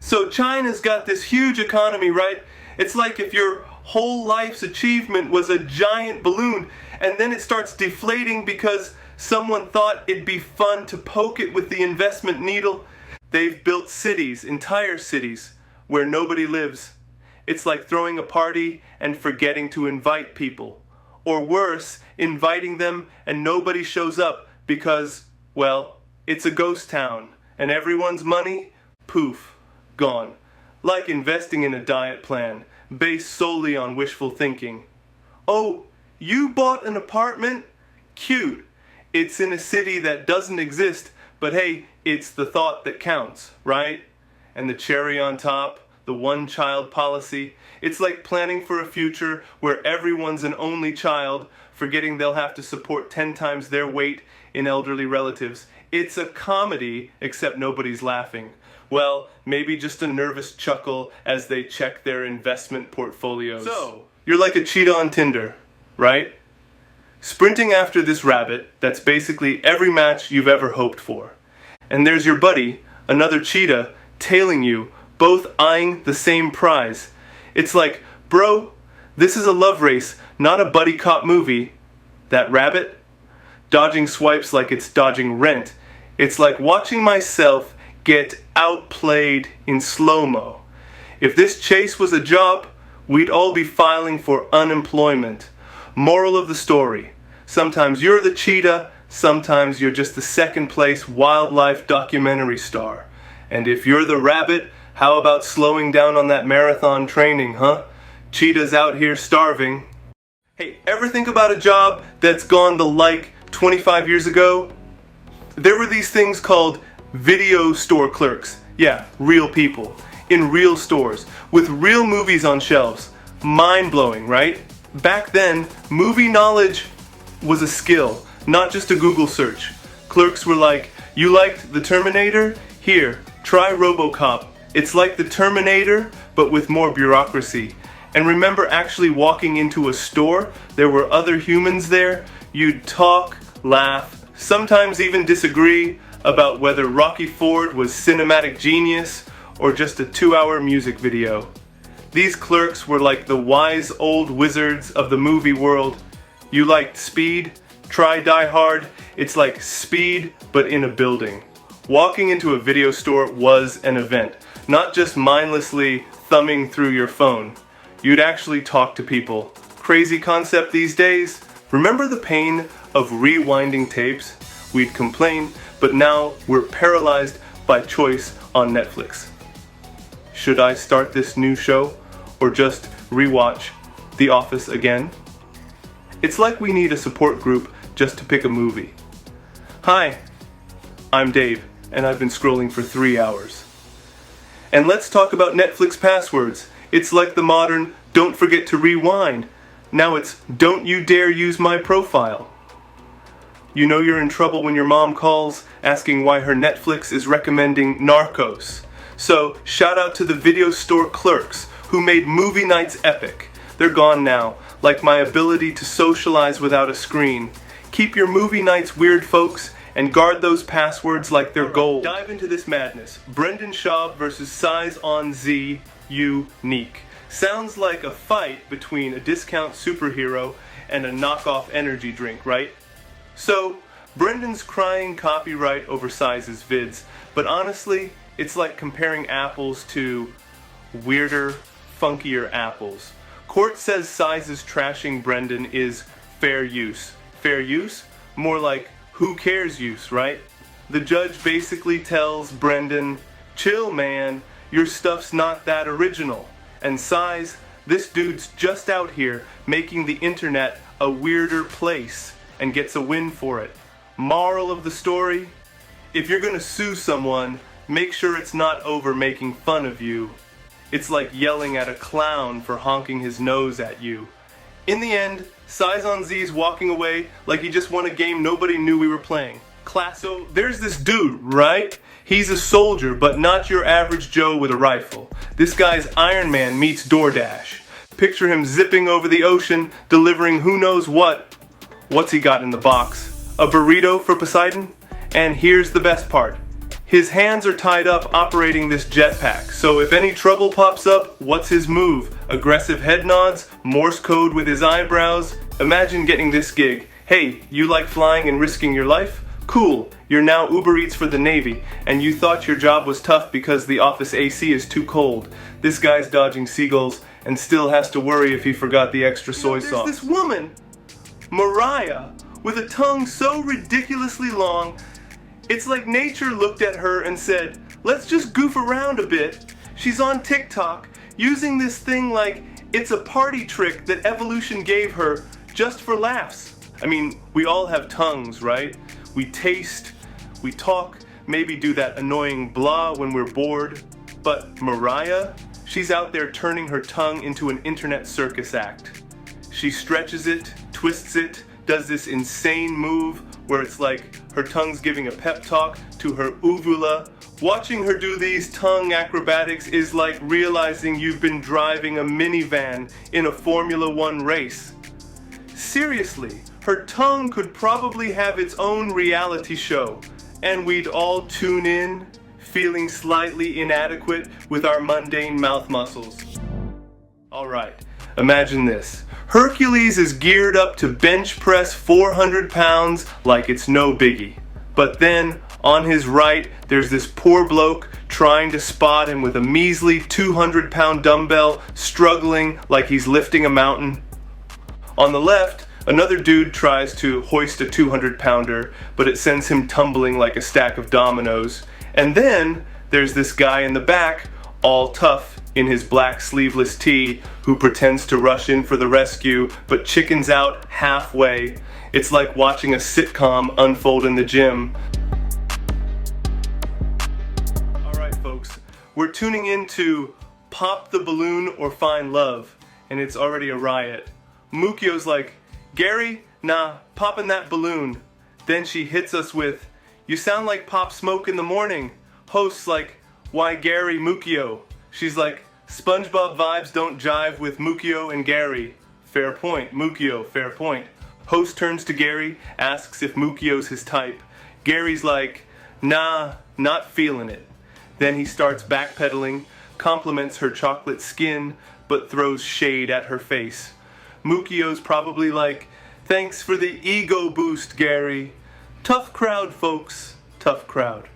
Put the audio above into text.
So China's got this huge economy, right? It's like if your whole life's achievement was a giant balloon and then it starts deflating because someone thought it'd be fun to poke it with the investment needle. They've built cities, entire cities, where nobody lives. It's like throwing a party and forgetting to invite people. Or worse, inviting them and nobody shows up because, well, it's a ghost town and everyone's money, poof, gone. Like investing in a diet plan based solely on wishful thinking. Oh, you bought an apartment? Cute. It's in a city that doesn't exist, but hey, it's the thought that counts, right? And the cherry on top, the one-child policy. It's like planning for a future where everyone's an only child, forgetting they'll have to support 10 times their weight in elderly relatives. It's a comedy, except nobody's laughing. Well, maybe just a nervous chuckle as they check their investment portfolios. So, you're like a cheetah on Tinder, right? Sprinting after this rabbit that's basically every match you've ever hoped for. And there's your buddy, another cheetah, tailing you, both eyeing the same prize. It's like, bro, this is a love race, not a buddy cop movie. That rabbit? Dodging swipes like it's dodging rent. It's like watching myself get outplayed in slow-mo. If this chase was a job, we'd all be filing for unemployment. Moral of the story: sometimes you're the cheetah, sometimes you're just the second-place wildlife documentary star. And if you're the rabbit, how about slowing down on that marathon training, huh? Cheetahs out here starving. Hey, ever think about a job that's gone the like 25 years ago? There were these things called video store clerks. Yeah, real people. In real stores. With real movies on shelves. Mind-blowing, right? Back then, movie knowledge was a skill, not just a Google search. Clerks were like, you liked The Terminator? Here, try RoboCop. It's like The Terminator, but with more bureaucracy. And remember actually walking into a store? There were other humans there. You'd talk, laugh, sometimes even disagree about whether Rocky Ford was cinematic genius or just a 2-hour music video. These clerks were like the wise old wizards of the movie world. You liked Speed? Try Die Hard. It's like Speed, but in a building. Walking into a video store was an event, not just mindlessly thumbing through your phone. You'd actually talk to people. Crazy concept these days. Remember the pain of rewinding tapes? We'd complain, but now we're paralyzed by choice on Netflix. Should I start this new show or just rewatch The Office again? It's like we need a support group just to pick a movie. Hi, I'm Dave, and I've been scrolling for 3 hours. And let's talk about Netflix passwords. It's like the modern don't forget to rewind. Now it's don't you dare use my profile. You know you're in trouble when your mom calls asking why her Netflix is recommending Narcos. So shout out to the video store clerks who made movie nights epic. They're gone now, like my ability to socialize without a screen. Keep your movie nights weird, folks, and guard those passwords like they're gold. Dive into this madness. Brendan Schaub versus Size on Z, unique. Sounds like a fight between a discount superhero and a knockoff energy drink, right? So, Brendan's crying copyright over Size's vids, but honestly, it's like comparing apples to weirder, funkier apples. Court says Size's trashing Brendan is fair use. Fair use? More like who cares use, right? The judge basically tells Brendan, chill man, your stuff's not that original. And Size, this dude's just out here making the internet a weirder place and gets a win for it. Moral of the story? If you're gonna sue someone, make sure it's not over making fun of you. It's like yelling at a clown for honking his nose at you. In the end, Size on Z's walking away like he just won a game nobody knew we were playing. Class. So there's this dude, right? He's a soldier, but not your average Joe with a rifle. This guy's Iron Man meets DoorDash. Picture him zipping over the ocean, delivering who knows what. What's he got in the box? A burrito for Poseidon? And here's the best part. His hands are tied up operating this jetpack, so if any trouble pops up, what's his move? Aggressive head nods, Morse code with his eyebrows. Imagine getting this gig. Hey, you like flying and risking your life? Cool, you're now Uber Eats for the Navy, and you thought your job was tough because the office AC is too cold. This guy's dodging seagulls and still has to worry if he forgot the extra soy sauce. There's this woman, Mariah, with a tongue so ridiculously long, it's like nature looked at her and said, let's just goof around a bit. She's on TikTok using this thing like it's a party trick that evolution gave her just for laughs. I mean, we all have tongues, right? We taste, we talk, maybe do that annoying blah when we're bored. But Mariah, she's out there turning her tongue into an internet circus act. She stretches it, twists it, does this insane move where it's like her tongue's giving a pep talk to her uvula. Watching her do these tongue acrobatics is like realizing you've been driving a minivan in a Formula One race. Seriously, her tongue could probably have its own reality show, and we'd all tune in, feeling slightly inadequate with our mundane mouth muscles. Alright, imagine this. Hercules is geared up to bench press 400 pounds like it's no biggie. But then, on his right, there's this poor bloke trying to spot him with a measly 200-pound dumbbell, struggling like he's lifting a mountain. On the left, another dude tries to hoist a 200-pounder, but it sends him tumbling like a stack of dominoes. And then, there's this guy in the back, all tough, in his black sleeveless tee, who pretends to rush in for the rescue, but chickens out halfway. It's like watching a sitcom unfold in the gym. Alright folks, we're tuning into Pop the Balloon or Find Love, and it's already a riot. Mukio's like, Gary, nah, poppin' that balloon. Then she hits us with, you sound like Pop Smoke in the morning. Host's like, why Gary Mukio? She's like, SpongeBob vibes don't jive with Mukio and Gary. Fair point, Mukio, fair point. Host turns to Gary, asks if Mukio's his type. Gary's like, nah, not feeling it. Then he starts backpedaling, compliments her chocolate skin, but throws shade at her face. Mukio's probably like, thanks for the ego boost, Gary. Tough crowd, folks, tough crowd.